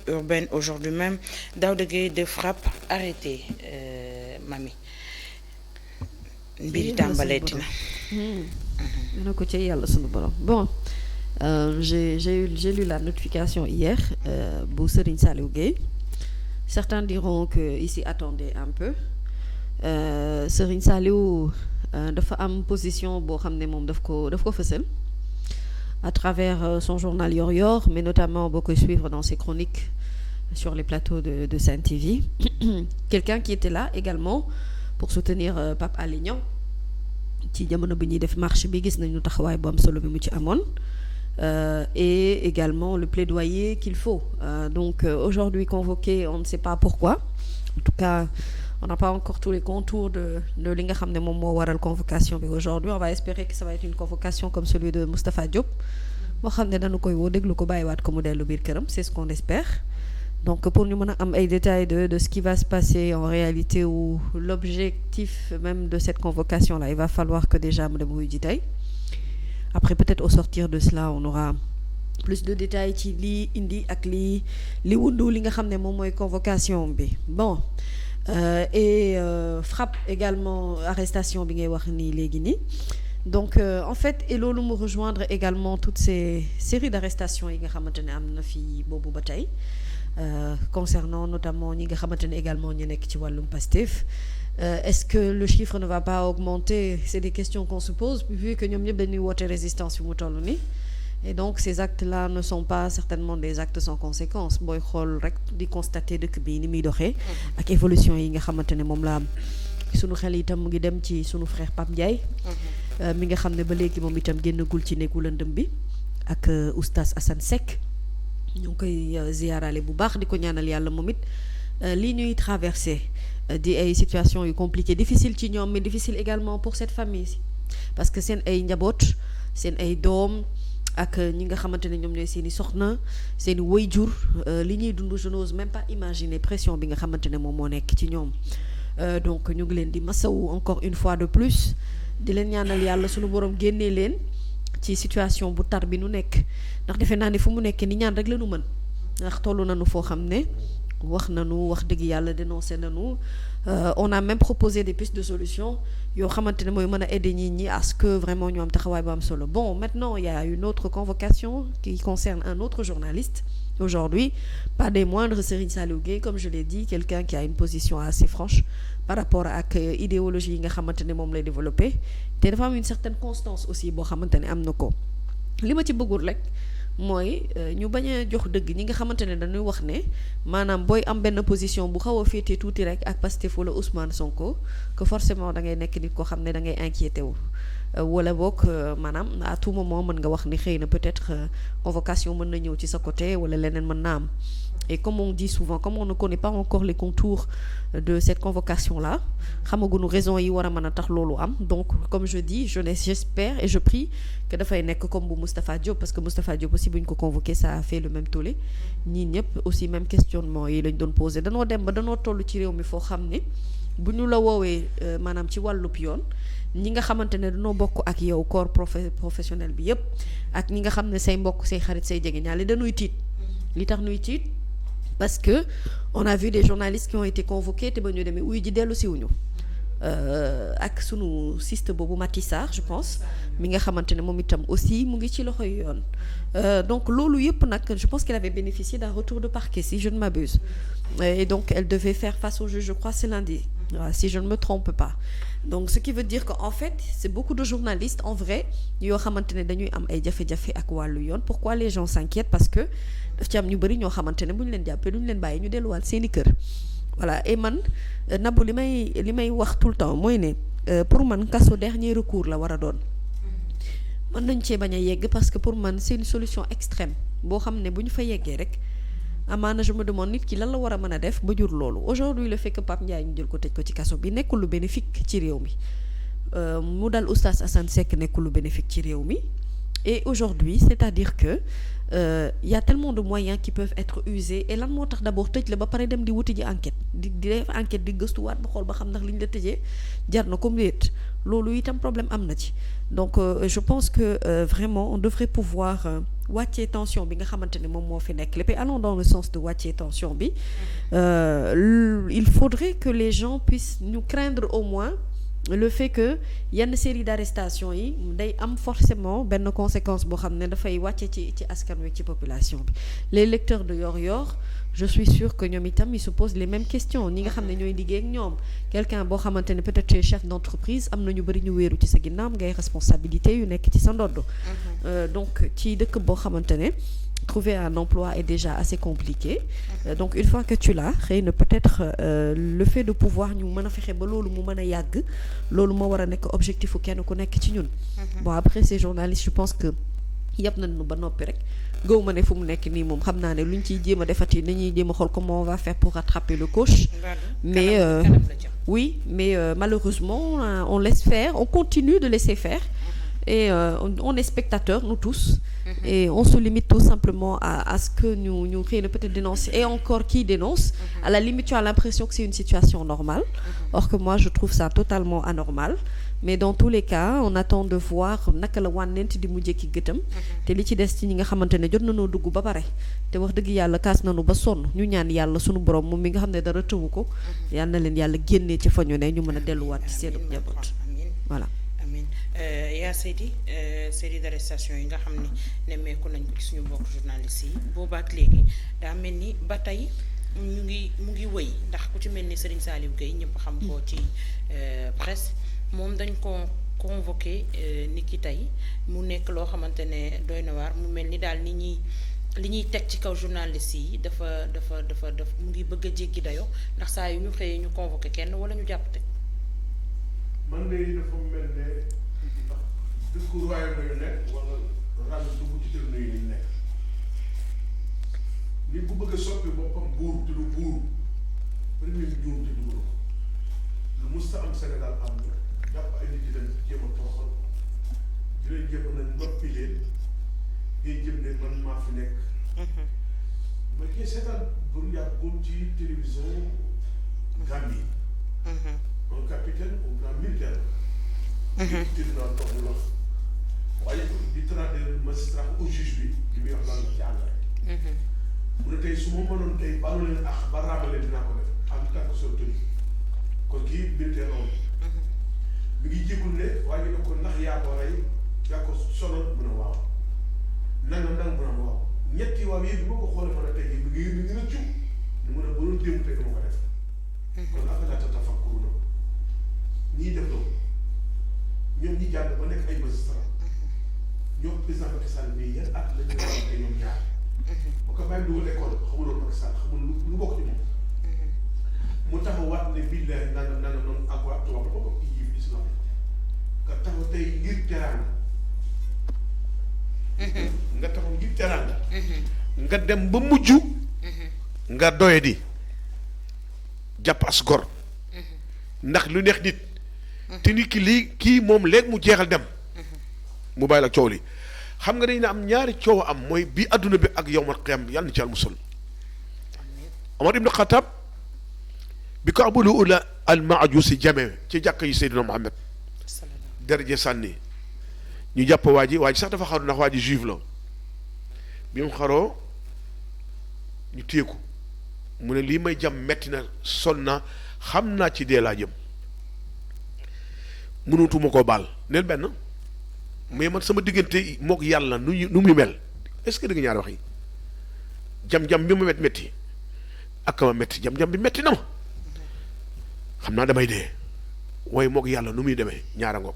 urbaine aujourd'hui même. Daouda Gueye de Frappe arrêté, Mami. mbiri tàmbaleeti na. dina ko ci yàlla sunu borom bon j'ai lu la notification hier bu Serigne Saliou Gueye. Certains diront que il s'y attendait un peu Serigne Saliou dafa am position boo xam ne moom daf ko fësal à travers son journal Yoor Yoor mais notamment boo koy suivre dans ses chroniques sur les plateaux de Sen TV quelqu'un qui était là également pour soutenir Pape Alé Niang ci jamono bi ñuy def marche bi gis nañu taxawaay bu am solo bi mu ci amoon et également le plaidoyer qu'il faut donc aujourd'hui convoqué on ne sait pas pourquoi en tout cas on n'a pas encore tous les contours de li nga xam ne moom moo waral convocation bi aujourd'hui on va espérer que ça va être une convocation comme celui de Moustapha Diop boo xam ne dañu koy woo déglu ko bàyyiwaat ko mu dellu biir këram c'est ce qu'on espère donc pour ñu mën a am ay détails de ce qui va se passer en réalité ou l'objectif même de cette convocation là il va falloir que déjà mu dem wuyu ji tey après peut-être au sortir de cela on aura plus de détails ci lii indi ak li wundu li nga xam ne moom mooy convocation bi bon et frappe également arrestation bi ngay wax nii léegi nii donc en fait et loolu mu rejoindre également toutes ces séries d'arrestations yi nga xamante ne am na fi boobu ba tey concernant notamment ñi nga xamante ne également ñu nekk ci wàllum Pastef est-ce que le chiffre ne va pas augmenter c'est des questions qu'on se pose vu que ñoom ñëpp dañuy woote résistance fi mu toll nii et donc ces actes-là ne sont pas certainement des actes sans conséquence booy xool rek di constater dëkk bi ni muy doxee ak évolution yi nga xamante ne moom la am sunu xel itam mu ngi dem ci sunu frère Pape Ndiaye mi nga xam ne ba léegi moom itam génnagul ci néegu lëndëm bi ak oustaz Assane Seck ñu ngi koy ziyaarale bu baax di ko ñaanal yàlla moom it lii ñuy traversé di ay situations yu compliquées difficile ci ñoom mais difficile également pour cette famille parce que seen ay njaboot seen ay doom ak ñi nga xamante ne ñoom ñooy seen i soxna seen i waajur li ñuy dund je n'ose même pas imaginer pression bi nga xamante ne moom moo nekk ci ñoom donc ñu ngi leen di masawu encore une fois de plus di leen ñaanal yàlla sunu borom génnee leen ci situation bu tar bi nu nekk ndax defe naa ne fu mu nekk ni ñaan rek la nu mën ndax tollu nañu foo xam ne wax nañu wax dëgg yàlla dénoncé nañu on a même proposé des pistes de solutions yoo xamante ne mooy mën a aider nit ñi à ce que vraiment ñu am taxawaay bu am solo bon maintenant il y a une autre convocation qui concerne un autre journaliste aujourd'hui pas des moindres Serigne Saliou Gueye comme je l'ai dit quelqu'un qui a une position assez franche par rapport ak idéologie yi nga xamante ne moom lay développer te dafa am une certaine constance aussi boo xamante ne am na ko li ma ci bëggul rek mooy ñu bañ a jox dëgg ñi nga xamante ne dañuy wax ne maanaam booy am benn position bu xaw a féete tuuti rek ak Pastef wala Ousmane Sonko que forcément da ngay nekk nit koo xam ne da ngay inquiété wu wala boog maanaam à tout moment mën nga wax ni xëy na peut-être convocation mën na ñëw ci sa côté wala leneen mën na am et comme on dit souvent comme on ne connaît pas encore les contours de cette convocation là xamaguñu raison yi war a mën a tax loolu am donc comme je dis j'espère et je prie que dafay nekk comme bu Moustapha Diop parce que Moustapha Diop aussi bu ñu ko convoqué ça a fait le même tollé ñii ñëpp aussi même questionnement yi lañ doon posé danoo dem ba danoo toll ci réew mi foo xam ne bu ñu la woowee maanaam ci wàllub yoon ñi nga xamante ne dañoo bokk ak yow corps professionnel bi yëpp ak ñi nga xam ne say mbokk say xarit say jege ñaale dañuy tiit li tax nuy tiit parce que on a vu des journalistes qui ont été convoqués te ba ñu demee uy ji dellu siwuñu ak sunu siste boobu Maty Sarr je pense mi nga xamante ne moom itam aussi mu ngi ci loxoy yoon donc loolu yëpp nag je pense qu'elle avait bénéficié d'un retour de parquet si je ne m'abuse et donc elle devait faire face au juge je crois c'est lundi si je ne me trompe pas donc ce qui veut dire que en fait c'est beaucoup de journalistes en vrai yoo xamante ne dañuy am ay jafe-jafe ak wàllu yoon pourquoi les gens s'inquiètent parce que daf ci am ñu bari ñoo xamante ne bu ñu leen jàppee du ñu leen bàyyi ñu delluwaat seeni kër voilà et man Nabou li may wax tout le temps mooy ne pour man kaso dernier recours la war a doon mën nañ cee bañ a yegg parce que pour man c'est une solution extrême boo xam ne bu ñu fa yeggee rek amaana je me demande nit ki lan la war a mën a def ba jur loolu aujourd'hui le fait que Pape Ndiaye ñu jël ko tëj ko ci kaso bi nekkul lu bénéfique ci réew mi mu dal oustaz Assane Seck nekkul lu bénéfique ci réew mi et aujourd'hui c'est-à-dire que y a tellement de moyens qui peuvent être usés et lan moo tax d'abord tëj la ba pare dem di wuti ji enquête di def enquête di gëstuwaat ba xool ba xam ndax li ñu la tëjee jar na comme wéet loolu itam problème am na ci donc je pense que vraiment on devrait pouvoir wàccee tension bi nga xamante ne moom moo fi nekk lépp allons dans le sens de wàccee tension bi il faudrait que les gens puissent nous craindre au moins le fait que yenn série d'arrestation yi day am forcément benn conséquence boo xam ne dafay wàcce ci askan wi ci population bi les lecteurs de Yoor je suis sûre que ñoom itam ils se posent les mêmes questions ñi nga xam ne ñooy liggéey ak ñoom quelqu'un boo xamante ne peut-être tu es chef d'entreprise am na ñu bëri ñu wéeru ci sa ginnaaw ngay responsabilité yu nekk ci sa ndodd donc ci dëkk boo xamante ne trouver un emploi est déjà assez compliqué donc une fois que tu l'as xëy na peut-être le fait de pouvoir ñu mën a fexe ba loolu mu mën a yàgg loolu moo war a nekk objectif u kenn ku nekk ci ñun bon après ces journalistes je pense que yëpp nañu ba noppi rek gaw ma ne fu mu nekk nii moom xam naa ne luñ ciy jéem a defati nañuy jéem a xool comment on va faire pour rattraper le coach mais oui mais malheureusement on laisse faire on continue de laisser faire et on est spectateurs nous tous et on se limite tout simplement à ce que ñu xëy na peut-être dénoncer et encore qui dénonce à la limite tu as l'impression que c'est une situation normale or que moi je trouve ça totalement anormal mais dans tous les cas on attend de voir naka la wànnent di mujjee ki gëtam te li ci des ci ñi nga xamante ne jot nañoo dugg ba pare te wax dëgg yàlla kaas nañu ba sonn ñu ñaan yàlla sunu borom moom mi nga xam ne dara tëwu ko yal na leen yàlla génnee ci fa ñu ne ñu mën a delluwaat ci seen njaboot voilà amiin yaa série d'arrestation yi nga xam ne nemmeeku nañ ko ci suñu mbokk journalistes yi boobaak léegi daa mel ni ba tey mu ngi wëy ndax ku ci mel ni Serigne Saliou Gueye ñëpp xam ko ci presse moom dañ ko convoqué ni ki tey mu nekk loo xamante ne doy na waar mu mel ni daal li ñuy teg ci kaw journalistes yi dafa mu ngi bëgg a jéggi dayo ndax saa yu ñu xëyee ñu convoqué kenn wala ñu jàpp teg man de dafa mel ne ndax dëkku royaume lañu nekk wala ràll dugg ci tël yi ñu nekk li bu bëgg a soppi boppam buur te du buur premier juum te dugal ko lu musta am Sénégal am na jàpp ay nit di leen jéem a tooxal di leen jéem a na noppi leen ngay jëm ne man maa fi nekk ma kii seetaan bur yàggul ci télévision Gambie un capitaine au grand militaire tribunal toog mu wax waaye di traduire magistrat au juge bi li muy wax lan la ci àngale mu ne tey su ma mënoon tey balu leen ak ba raamale dinaa ko def en tant que sauveteur kon kii militaire la woon mi ngi jégul ne waaye ne ko ndax yaa ko rey yaa ko sonal mun a waaw nangam mun a waaw ñetti waaw yi bi ma ko xoolee mën a tey mi ngi rëccu ni mun a bëroon démb tey dama ko def kon affaire tatafakkur na ñii def loolu ñoom ñi jàng ba nekk ay magistrat ñoom président Macky Sall bii yan at la ñu ay ñoom ñaar bu ko bàyyi dugal école xamuloon Macky Sall xamul lu bokk ci moom mu taxaw waat ne billahi nangam noonu ak waa tubaab ba ko yif islam nga taxaw tey ngir teraanga nga taxaw ngir teraanga nga dem ba mujj nga doye di jàpp as gor ndax lu neex nit te nit ki kii moom léegi mu jeexal dem mu bàyyi la coow li xam nga dañ ne am ñaari coow am mooy bii adduna bi ak yowmal qiyam yàlla na ci al musul Omar ibn Khattab bi ko abulu ula al maajusi jamee ci jàkk yi Seydina Muhammad daraje sànni ñu jàpp waa ji sax dafa xaru ndax waa ji juif la bi mu xaroo ñu téye ko mu ne lii may jam metti na son na xam naa ci dee laa jëm mënutuma koo baal neel benn mais man sama diggante mook yàlla nu muy mel est-ce que da nga ñaari wax yi jam-jam bi ma metti ak ma metti jam-jam bi metti na ma xam naa damay dee waaye mook yàlla nu muy demee ñaara ngoog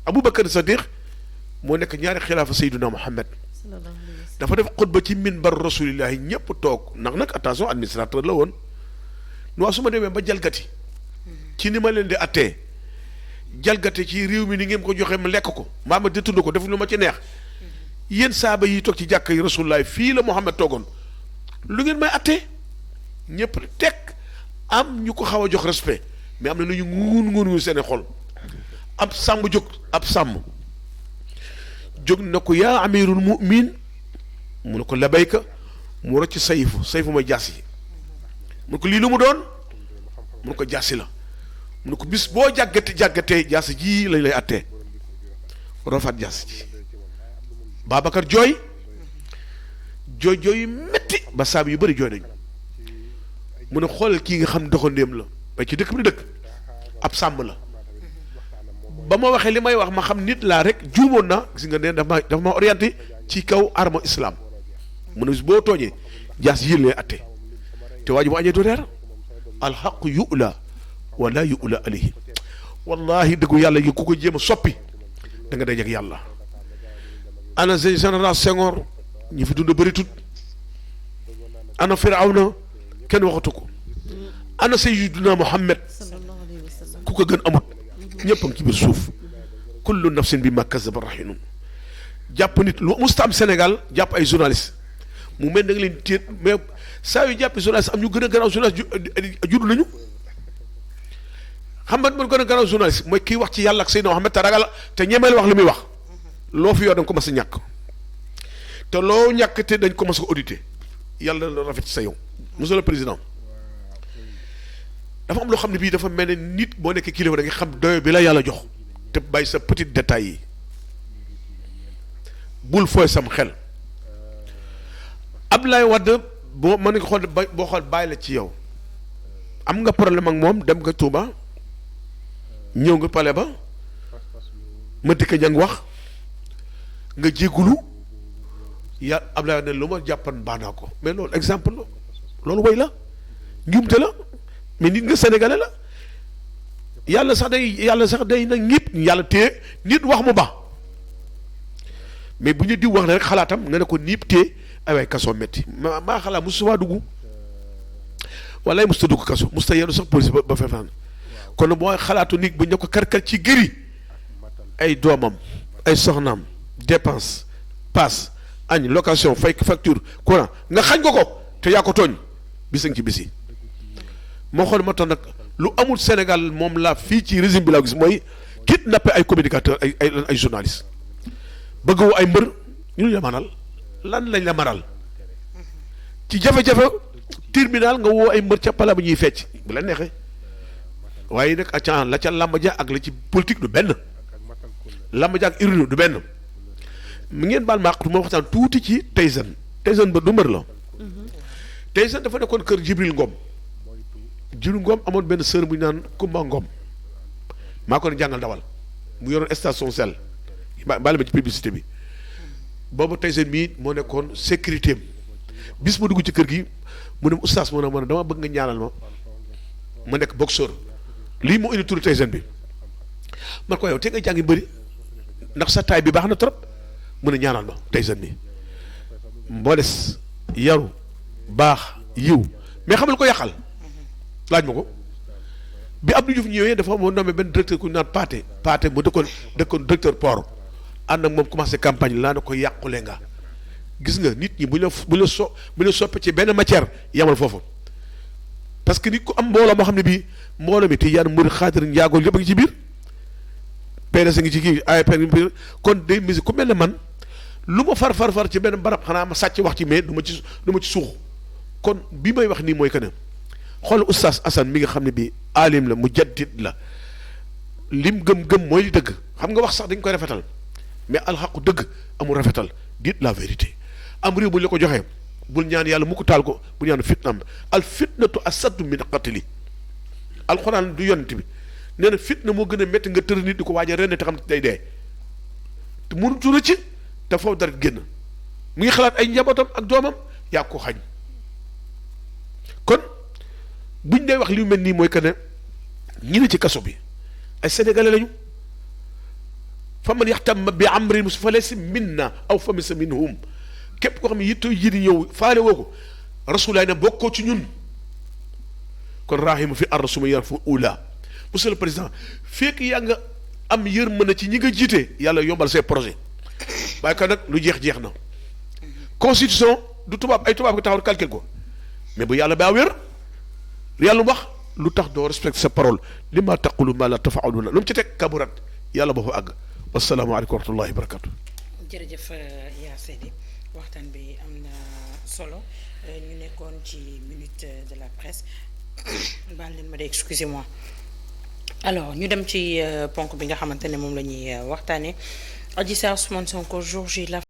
Aboubacar Sadiq moo nekk ñaari xilaafa Seydina Muhammad dafa def xutba ci minbar rasulillahi ñëpp toog ndax nag attention administrateur la woon nu waa su ma demee ba jalgati ci ni ma leen di attee jalgati ci réew mi ni ngeen ko joxe ma lekk ko mbaa ma détund ko def lu ma ci neex yéen saaba yi toog ci jàkk yi rasulillahi fii la Muhammad toogoon lu ngeen may attee ñëpp teg am ñu ko xaw a jox respect mais am na lu ñu nguun seeni xol ab sàmm jóg na ko yaa amirul mu'min mu ne ko labayka mu rocc sayfu mooy jaas yi mu ne ko lii lu mu doon mu ne ko jaasi la mu ne ko bis boo jàggatee jaasi ji lañ lay attee rofaat jaasi ji Babacar jooy jooy yu metti ba saab yu bëri jooy nañu mu ne xoolal kii nga xam doxandéem la ba ci dëkk bi dëkk ab sàmm la ba ma waxee li may wax ma xam nit laa rek juumoon na gis nga ne dafa ma orienté ci kaw arme islam mu ne boo tooñee jaas yil lee atte te waa ji bu añee du reer alxaqu yu'la wala yu'la alayhi wallahi dëggu yàlla yi ku ko jéem a soppi da nga dajeek yàlla ana général Senghor ñi fi dund bëri tut ana Firawna kenn waxatu ko ana sayyiduna Muhammad ku ko gën amut ñëpp a ngi ci biir suuf kullu nafsin bi ma kasaba rahinun jàpp nit lu musta am Sénégal jàpp ay journaliste mu mel da nga leen téet mais saa yu jàppi journaliste am ñu gën a gannaaw journaliste judd nañu xam nga man gën a gannaaw journaliste mooy kii wax ci yàlla ak Seydina Muhammad te ragal te ñemeel wax li muy wax loo fi yor dañ ko mas a ñàkk te loo ñàkk te dañ ko mas a audité yàlla la rafet ci sa yow monsieur le président dafa am loo xam ne bii dafa mel ne nit boo nekkee kilifa da nga xam doyo bi la yàlla jox te bàyyi sa petit détails yi bul fooy sam xel Abdoulaye Wade boo mën nga xool boo xool bàyyi la ci yow am nga problème ak moom dem nga Touba ñëw nga pale ba ma dikk ñang wax nga jéggulu ya Abdoulaye Wade ne lu ma jàppan baax naa ko mais loolu exemple la loolu way la njuumte la mais nit nga sénégalais la yàlla sax day nag nit yàlla téye nit wax mu baax mais bu ñu di wax ne rek xalaatam nga ne ko niip téye ay waay kaso metti maa xalaat mosu waa dugg walaay mosu ta dugg kaso mosu ta yenn sax police ba fefaan kon mooy xalaatu nit bu ñu ko kar ci gëri ay doomam ay soxnaam dépense passe añ location fay facture courant nga xañ ko te yaa ko tooñ bis nga ci bisi moo xool ma tax nag lu amul Sénégal moom laa fii ci régime bi laa gis mooy kidnappé ay communicateur ay journaliste bëgg woo ay mbër ñu la manal lan lañ la maral ci jafe-jafe tribunal nga woo ay mbër ca pala bu ñuy fecc bu la neexee waaye nag ca la ca làmb ja ak la ci politique du benn làmb ja ak urne du benn mu ngeen baal ma ma waxtaan tuuti ci Tyson ba du mbër la Tyson dafa nekkoon kër Jibril Ngom amoon benn sœur bu ñu naan Kumba Ngom maa ko doon jàngal dawal mu yoroon station sel baal ma ci publicité bi boobu Tyson mii moo nekkoon sécurité am bis ma dugg ci kër gi mu ne oustaz moo ne dama bëgg nga ñaanal ma nekk boxeur lii moo indi turu Tyson bi man ko yow te nga jàngi bëri ndax sa taay bi baax na trop mu ne ñaanal ma Tyson mi mbooles yaru baax yiw mais xamal ko yàqal laaj ma ko bi Abdou Diouf ñëwee dafa moo nommé benn directeur ku ñu naan Pathé mu dëkkoon directeur port ànd ak moom commencé campagne laa na ko yàqule nga gis nga nit ñi bu ñu soppe ci benn matière yamal foofu parce que nit ku am mbooloo moo xam ne bii mbooloo mi Tijaan Murid Xaadir njaagool yëpp a ngi ci biir PDS ngi ci kii AFP ngi kon day musique ku mel ne man lu ma far ci benn barab xanaa ma sàcc wax ci mais du ma ci suux kon bi may wax nii mooy que ne xool oustaz Assane mi nga xam ne bii alim la mujaddid la lim gëm mooy li dëgg xam nga wax sax dañ koy rafetal mais alxaqu dëgg amul rafetal dit la vérité am réew bu ñu la ko joxee bul ñaan yàlla mu ko taal ko bu ñaan fitnaam al fitnatu asaddu min qatli alxuraan du yonent bi nee na fitna moo gën a métti nga tër nit di ko waaja ren te xam day dee te mënutu la ci te foofu dara génn mu ngi xalaat ay njabootam ak doomam yaa ko xañ kon buñ dee wax li mel nii mooy que ne ñi ne ci kaso bi ay sénégalais lañu fa man yaxtam bi amrin fa laysa minna aw fa laysa minhum képp koo xam ne yittoo yi di ñëw faale woo ko rasulaay ne bokkoo ci ñun kon rahimu fi arda suma yarfu ula monsieur le président fekk yaa nga am yërmande ci ñi nga jiite yàlla yombal ses projets waaye que nag lu jeex na constitution du tubaab ay tubaab nga taxaw calcul ko mais bu yàlla baa wér yàlla wax lu tax doo respecte sa parole li ma taqulu ma la tafaaluna lu mu ci teg kaburat yàlla boo fa àgg wasalaamaaleykum wa rahmatullahi wa barakatu jërëjëf yaa Seydi waxtaan bi am na solo ñu nekkoon ci minute de la presse baal leen ma de excusez-moi alors ñu dem ci ponk bi nga xamante ne moom la ñuy waxtaanee Adji Sarr Ousmane Sonko jour J la